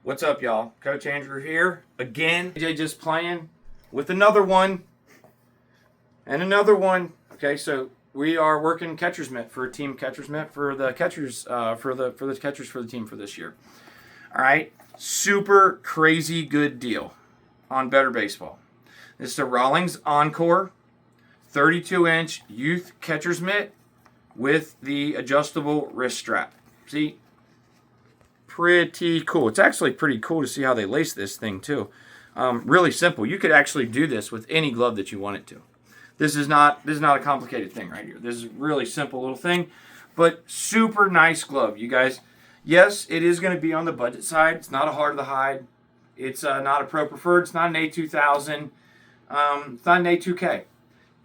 What's up, y'all? Coach Andrew here. Again, AJ just playing with another one and another one. Okay, so we are working catcher's mitt for team catcher's mitt for the catchers for the catchers for the team for this year. All right, super crazy good deal on Better Baseball. This is a Rawlings Encore 32-inch youth catcher's mitt with the adjustable wrist strap. See? Pretty cool. It's actually pretty cool to see how they lace this thing too. Really simple. You could actually do this with any glove that you wanted to. This is not a complicated thing right here. This is a really simple little thing, but super nice glove, you guys. Yes, it is going to be on the budget side. It's not a hard to hide. It's not a Pro Preferred. It's not an A2000. It's not an A2K.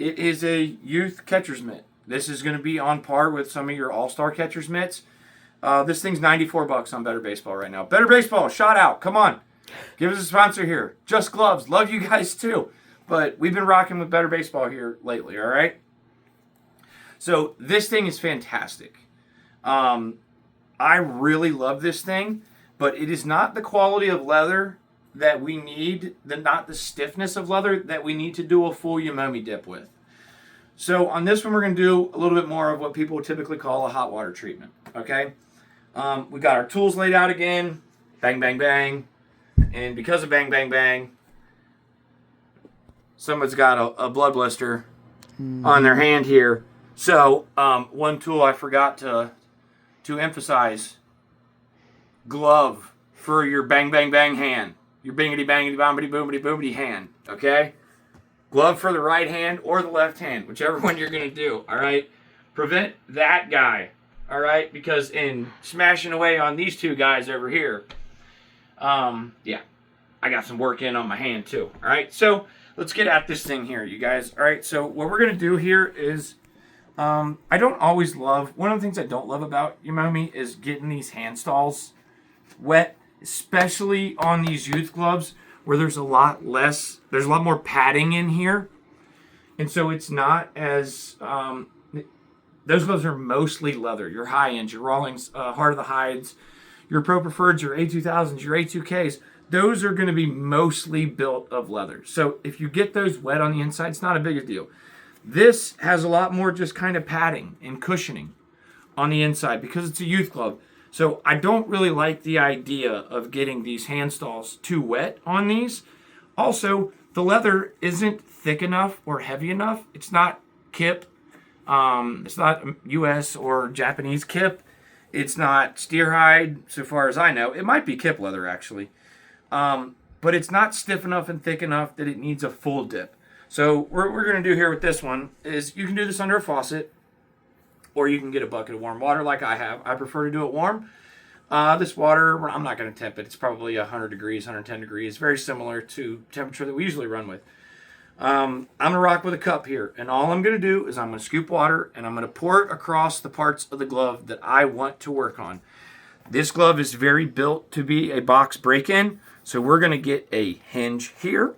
It is a youth catcher's mitt. This is going to be on par with some of your all-star catcher's mitts. This thing's $94 on Better Baseball right now. Better Baseball, shout out. Come on. Give us a sponsor here. Just Gloves. Love you guys too. But we've been rocking with Better Baseball here lately, all right? So this thing is fantastic. I really love this thing, but it is not the quality of leather that we need, not the stiffness of leather that we need to do a full Yamomi dip with. So on this one, we're going to do a little bit more of what people typically call a hot water treatment, okay? We got our tools laid out again. Bang, bang, bang. And because of bang, bang, bang, someone's got a blood blister on their hand here. So one tool I forgot to emphasize, glove for your bang, bang, bang hand. Your bingity, bangity, bombity, boomity, boomity hand, okay? Glove for the right hand or the left hand, whichever one you're going to do, all right? Prevent that guy, all right? Because in smashing away on these two guys over here, yeah, I got some work in on my hand too, all right? So let's get at this thing here, you guys, all right? So what we're going to do here is, I don't always love, one of the things I don't love about Yamomi is getting these hand stalls wet, especially on these youth gloves where there's a lot more padding in here. And so it's not as, those gloves are mostly leather. Your high ends, your Rawlings, Heart of the Hides, your Pro Preferreds, your A2000s, your A2Ks, those are going to be mostly built of leather. So if you get those wet on the inside, it's not a big deal. This has a lot more just kind of padding and cushioning on the inside because it's a youth glove. So I don't really like the idea of getting these hand stalls too wet on these. Also, the leather isn't thick enough or heavy enough. It's not kip. It's not US or Japanese kip. It's not steer hide, so far as I know. It might be kip leather, actually. But it's not stiff enough and thick enough that it needs a full dip. So what we're going to do here with this one is you can do this under a faucet, or you can get a bucket of warm water like I have. I prefer to do it warm. This water, I'm not going to temp it. It's probably 100 degrees, 110 degrees. Very similar to temperature that we usually run with. I'm going to rock with a cup here. And all I'm going to do is I'm going to scoop water and I'm going to pour it across the parts of the glove that I want to work on. This glove is very built to be a box break-in. So we're going to get a hinge here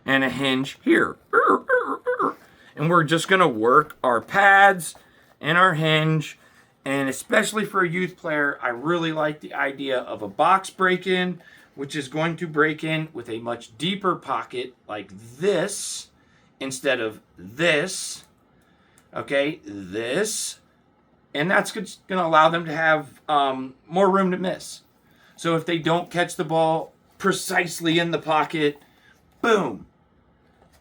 and a hinge here. And we're just going to work our pads and our hinge. And especially for a youth player, I really like the idea of a box break-in, which is going to break in with a much deeper pocket like this instead of this. Okay, this. And that's going to allow them to have more room to miss. So if they don't catch the ball precisely in the pocket, boom.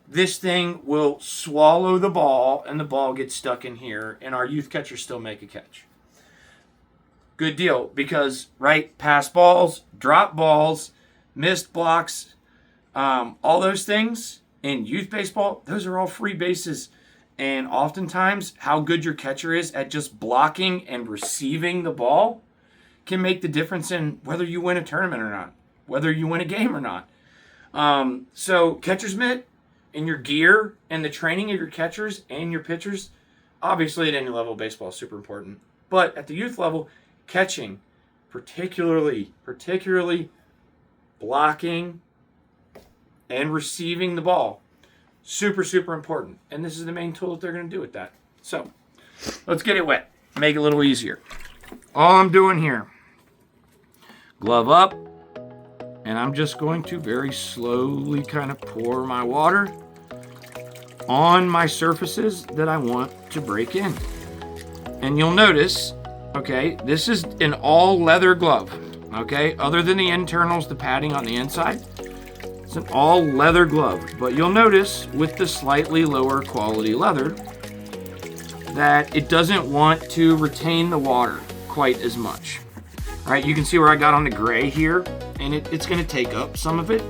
This thing will swallow the ball, and the ball gets stuck in here, and our youth catchers still make a catch. Good deal, because, right, pass balls, drop balls, missed blocks, all those things in youth baseball, those are all free bases. And oftentimes, how good your catcher is at just blocking and receiving the ball can make the difference in whether you win a tournament or not, whether you win a game or not. So catcher's mitt, and your gear and the training of your catchers and your pitchers, obviously at any level of baseball is super important. But at the youth level, catching, particularly blocking and receiving the ball, super, super important. And this is the main tool that they're going to do with that. So let's get it wet, make it a little easier. All I'm doing here, glove up, and I'm just going to very slowly kind of pour my water on my surfaces that I want to break in. And you'll notice, okay, this is an all leather glove, okay, other than the internals, the padding on the inside. It's an all leather glove, but you'll notice with the slightly lower quality leather that it doesn't want to retain the water quite as much. All right, you can see where I got on the gray here, and it's gonna take up some of it.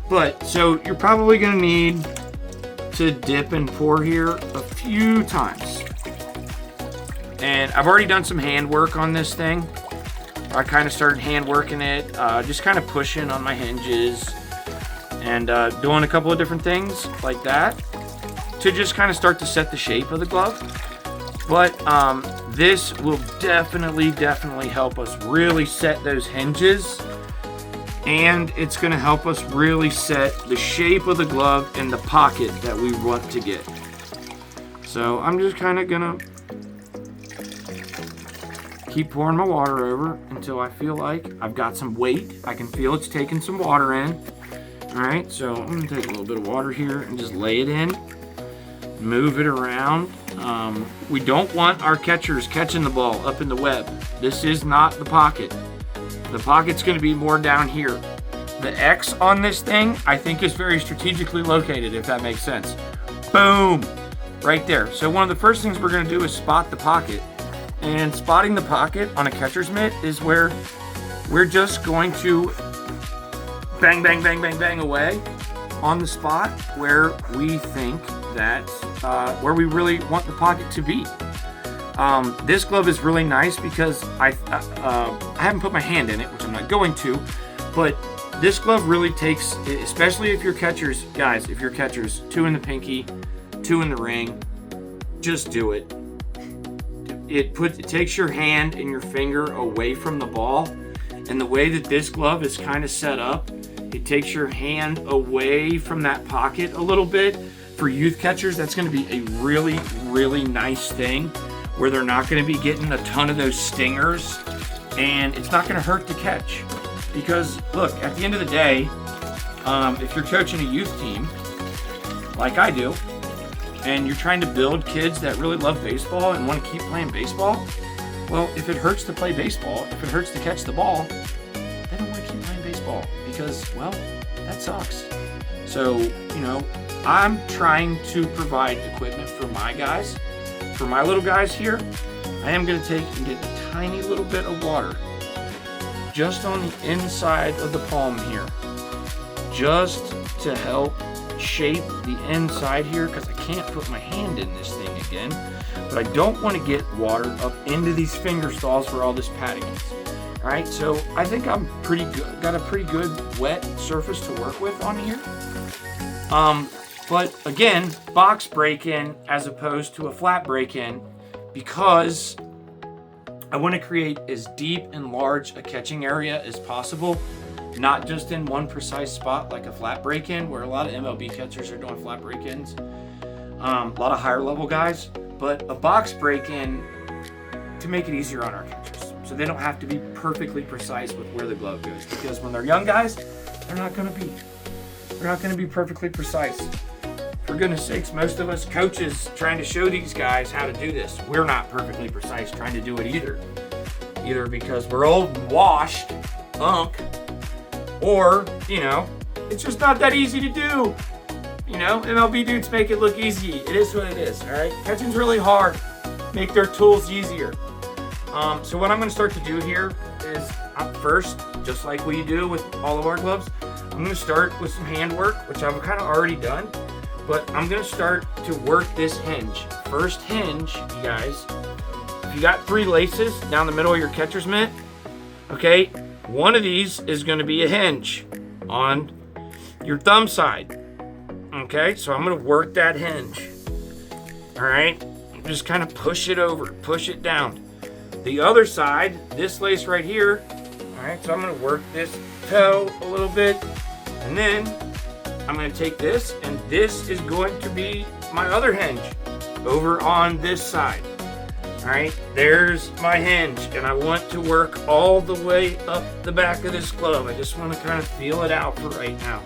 But, so you're probably gonna need to dip and pour here a few times. And I've already done some hand work on this thing. I kind of started hand working it, just kind of pushing on my hinges and doing a couple of different things like that to just kind of start to set the shape of the glove. But this will definitely help us really set those hinges, and it's going to help us really set the shape of the glove and the pocket that we want to get. So I'm just kind of going to keep pouring my water over until I feel like I've got some weight. I can feel it's taking some water in. All right, so I'm going to take a little bit of water here and just lay it in, move it around. We don't want our catchers catching the ball up in the web. This is not the pocket. The pocket's going to be more down here. The X on this thing, I think, is very strategically located, if that makes sense. Boom! Right there. So one of the first things we're going to do is spot the pocket. And spotting the pocket on a catcher's mitt is where we're just going to bang, bang, bang, bang, bang away on the spot where we think that, where we really want the pocket to be. This glove is really nice because I haven't put my hand in it, which I'm not going to, but this glove really takes, especially if you're catchers, guys, if you're catchers, 2 in the pinky, 2 in the ring, just do it. It takes your hand and your finger away from the ball, and the way that this glove is kind of set up, it takes your hand away from that pocket a little bit. For youth catchers, that's going to be a really nice thing where they're not going to be getting a ton of those stingers, and it's not going to hurt to catch. Because look, at the end of the day, if you're coaching a youth team like I do, and you're trying to build kids that really love baseball and want to keep playing baseball, well, if it hurts to play baseball, if it hurts to catch the ball, they don't want to keep playing baseball because, well, that sucks. So, you know, I'm trying to provide equipment for my guys. For my little guys here, I am going to take and get a tiny little bit of water just on the inside of the palm here, just to help shape the inside here, because I can't put my hand in this thing again, but I don't want to get water up into these finger stalls where all this padding is. All right, so I think I'm pretty good, got a pretty good wet surface to work with on here. But again, box break-in as opposed to a flat break-in, because I want to create as deep and large a catching area as possible, not just in one precise spot like a flat break-in, where a lot of MLB catchers are doing flat break-ins, a lot of higher level guys, but a box break-in to make it easier on our catchers, so they don't have to be perfectly precise with where the glove goes, because when they're young guys, they're not going to be perfectly precise. For goodness sakes, most of us coaches trying to show these guys how to do this, we're not perfectly precise trying to do it either because we're old and washed unk, or, you know, it's just not that easy to do. You know, MLB dudes make it look easy. It is what it is, all right? Catching's really hard. Make their tools easier. So what I'm going to start to do here is, first, just like we do with all of our gloves, I'm going to start with some hand work, which I've kind of already done, but I'm going to start to work this hinge. First hinge, you guys, if you got 3 laces down the middle of your catcher's mitt, okay, one of these is going to be a hinge on your thumb side. Okay, so I'm going to work that hinge. All right, just kind of push it over, push it down. The other side, this lace right here, all right, so I'm going to work this toe a little bit, and then I'm going to take this, and this is going to be my other hinge over on this side. Alright, there's my hinge, and I want to work all the way up the back of this glove. I just want to kind of feel it out for right now.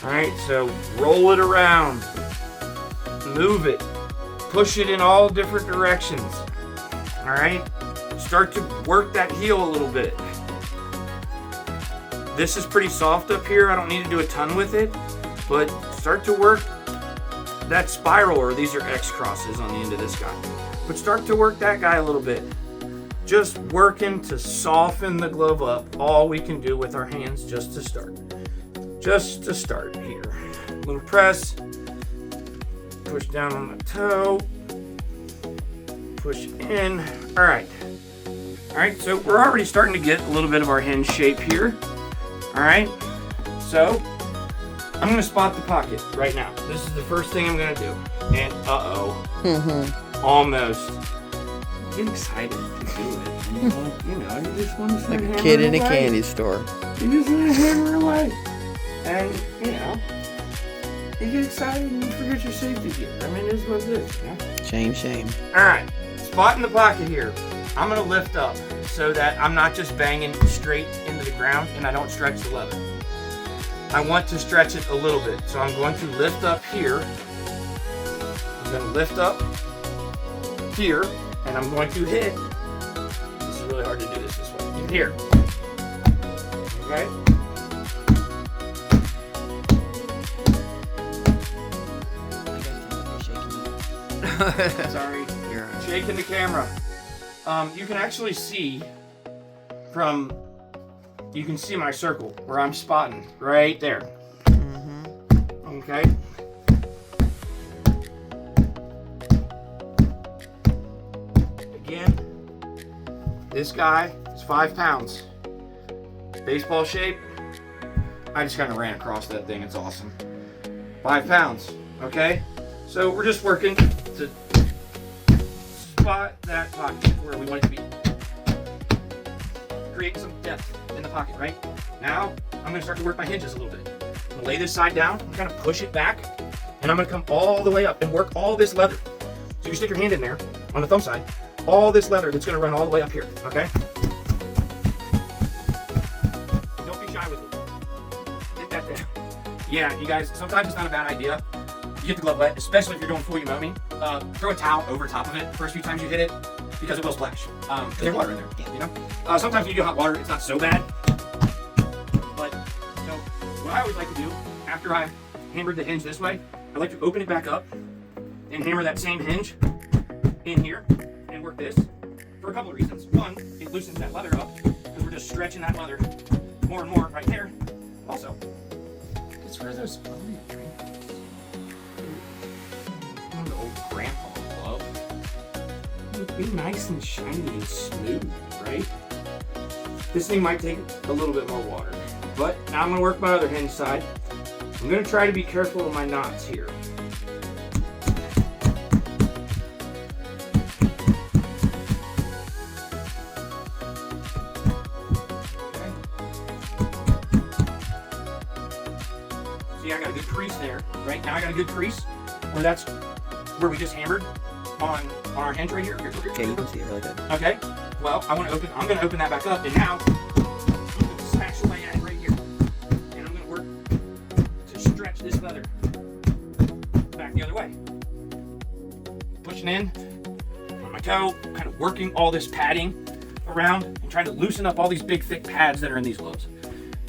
Alright, so roll it around, move it, push it in all different directions. Alright, start to work that heel a little bit. This is pretty soft up here. I don't need to do a ton with it, but start to work that spiral, or these are X crosses on the end of this guy. But start to work that guy a little bit. Just working to soften the glove up. All we can do with our hands just to start. Just to start here. A little press. Push down on the toe. Push in. All right. All right, so we're already starting to get a little bit of our hinge shape here. All right, so I'm gonna spot the pocket right now. This is the first thing I'm gonna do. And almost. Get excited to do it. You just want to start like a kid in a candy store. You just want to hammer away. And, you get excited and you forget your safety gear. I mean, this is what it is, Shame. All right, spot in the pocket here. I'm gonna lift up so that I'm not just banging straight into the ground and I don't stretch the leather. I want to stretch it a little bit. So I'm going to lift up here. I'm gonna lift up here, and I'm going to hit. This is really hard to do this way. Here. Okay? Sorry. You're Shaking the camera. You can actually see you can see my circle where I'm spotting right there. Okay. Again, this guy is 5 pounds. Baseball shape. I just kind of ran across that thing. It's awesome. 5 pounds. Okay. So we're just working to spot that pocket where we want it to be. Create some depth in the pocket, right? Now, I'm going to start to work my hinges a little bit. I'm going to lay this side down, I'm going to push it back, and I'm going to come all the way up and work all this leather. So you stick your hand in there, on the thumb side, all this leather that's going to run all the way up here, okay? Don't be shy with it. Get that down. Yeah, you guys, sometimes it's not a bad idea. You get the glove wet, especially if you're doing full umami. Throw a towel over top of it the first few times you hit it, because it will splash. Because there's water in there, Sometimes when you do hot water, it's not so bad. But, so, what I always like to do, after I've hammered the hinge this way, I like to open it back up and hammer that same hinge in here and work this for a couple of reasons. One, it loosens that leather up, because we're just stretching that leather more and more right there. Also, it's for those the old grandpa glove. It'd be nice and shiny and smooth, right? This thing might take a little bit more water. But now I'm going to work my other hinge side. I'm going to try to be careful of my knots here. Okay. See, I got a good crease there. Right now I got a good crease where that's where we just hammered on our hinge right here. Okay, you can see it really good. Okay. Well, I'm going to open that back up, and now I'm going to smash away at it right here. And I'm going to work to stretch this leather back the other way. Pushing in on my toe, kind of working all this padding around and trying to loosen up all these big, thick pads that are in these gloves.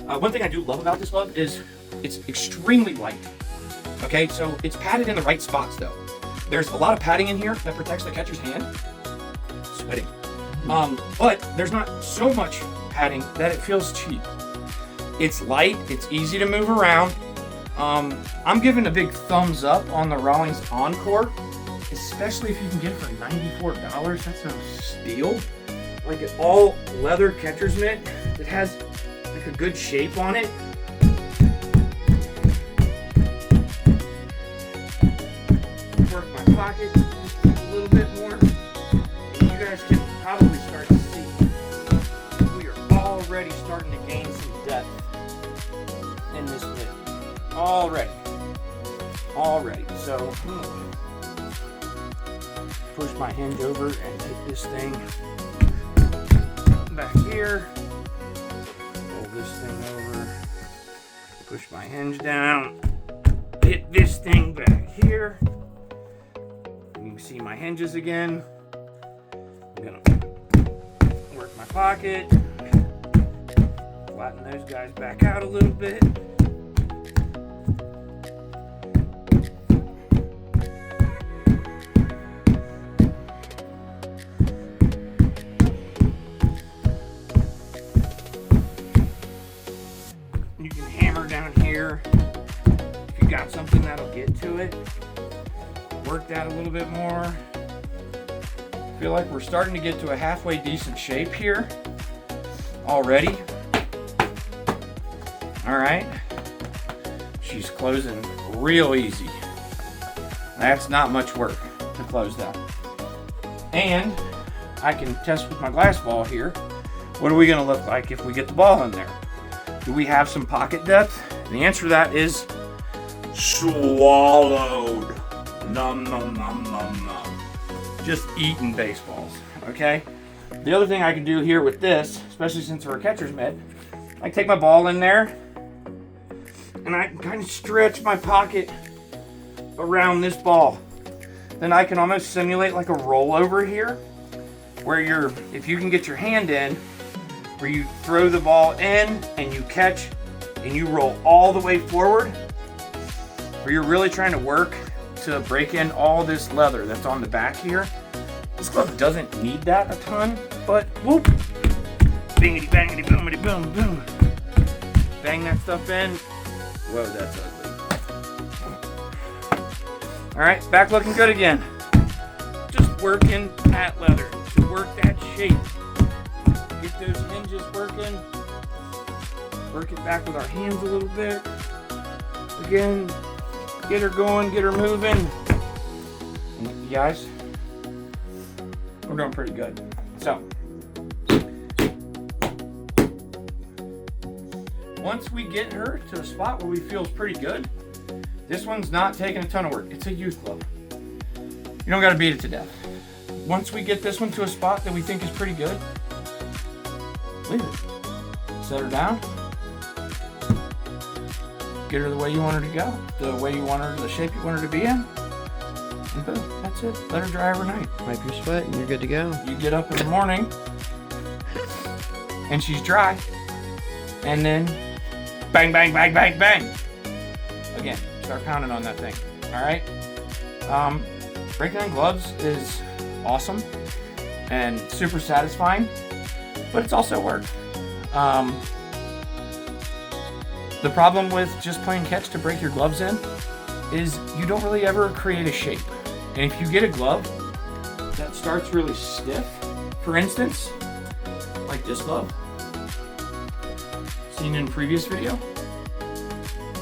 One thing I do love about this glove is it's extremely light. Okay, so it's padded in the right spots though. There's a lot of padding in here that protects the catcher's hand. Sweating. But there's not so much padding that it feels cheap. It's light, it's easy to move around. I'm giving a big thumbs up on the Rawlings Encore, especially if you can get it for $94. That's no steal. Like an all leather catcher's mitt that has like a good shape on it. Work my pocket just a little bit more, and you guys can probably start to see we are already starting to gain some depth in this mitt. Already. So push my hinge over and hit this thing back here. Roll this thing over. Push my hinge down. Hit this thing back here. You can see my hinges again. I'm gonna work my pocket. Flatten those guys back out a little bit. You can hammer down here if you got something that'll get to it. Work that a little bit more. I feel like we're starting to get to a halfway decent shape here already. All right, she's closing real easy. That's not much work to close that. And I can test with my glass ball here. What are we gonna look like if we get the ball in there? Do we have some pocket depth? And the answer to that is swallowed. Nom nom nom nom nom. Just eating baseballs, okay? The other thing I can do here with this, especially since we're a catcher's mitt, I take my ball in there and I can kind of stretch my pocket around this ball. Then I can almost simulate like a rollover here, where if you can get your hand in, where you throw the ball in and you catch and you roll all the way forward, where you're really trying to work to break in all this leather that's on the back here. This glove doesn't need that a ton, but whoop, bingity bangity boomity boom boom. Bang that stuff in. Whoa, that's ugly. All right, back looking good again. Just working that leather to work that shape. Get those hinges working. Work it back with our hands a little bit. Again, get her going, get her moving. And you guys, we're doing pretty good. So, once we get her to a spot where we feel is pretty good, this one's not taking a ton of work. It's a youth glove. You don't gotta beat it to death. Once we get this one to a spot that we think is pretty good, leave it. Set her down. Get her the way you want her to go, the way you want her, the shape you want her to be in, and boom, that's it. Let her dry overnight. Wipe your sweat and you're good to go. You get up in the morning, and she's dry, and then bang, bang, bang, bang, bang. Again, start pounding on that thing. All right. Breaking on gloves is awesome and super satisfying, but it's also work. The problem with just playing catch to break your gloves in is you don't really ever create a shape. And if you get a glove that starts really stiff, for instance, like this glove, seen in a previous video,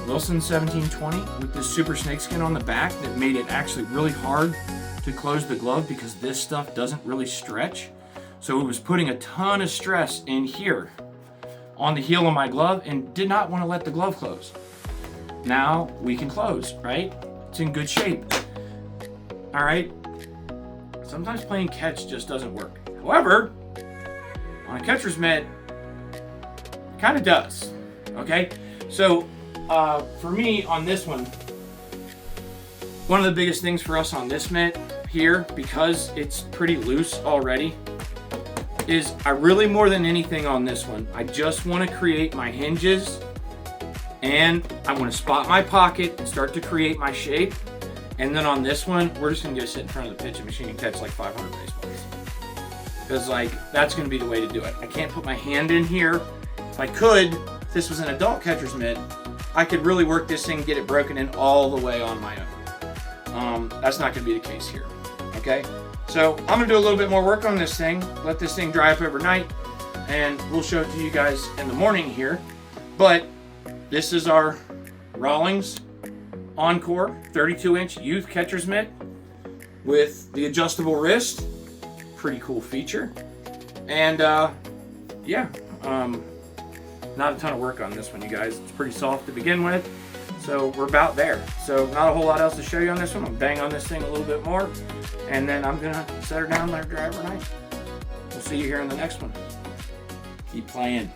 Wilson 1720 with this super snakeskin on the back that made it actually really hard to close the glove because this stuff doesn't really stretch. So it was putting a ton of stress in here on the heel of my glove and did not want to let the glove close. Now we can close, right? It's in good shape. All right. Sometimes playing catch just doesn't work. However, on a catcher's mitt, it kind of does. Okay. So for me on this one of the biggest things for us on this mitt here, because it's pretty loose already, is I really, more than anything on this one, I just want to create my hinges and I want to spot my pocket and start to create my shape. And then on this one, we're just going to go sit in front of the pitching machine and catch like 500 baseballs. Because like, that's going to be the way to do it. I can't put my hand in here. If I could, if this was an adult catcher's mitt, I could really work this thing, get it broken in all the way on my own. That's not going to be the case here. Okay? So I'm going to do a little bit more work on this thing, let this thing dry up overnight, and we'll show it to you guys in the morning here. But this is our Rawlings Encore 32-inch youth catcher's mitt with the adjustable wrist. Pretty cool feature. And yeah, not a ton of work on this one, you guys. It's pretty soft to begin with. So we're about there. So not a whole lot else to show you on this one. I'm bang on this thing a little bit more, and then I'm gonna set her down, let her dry overnight. We'll see you here in the next one. Keep playing.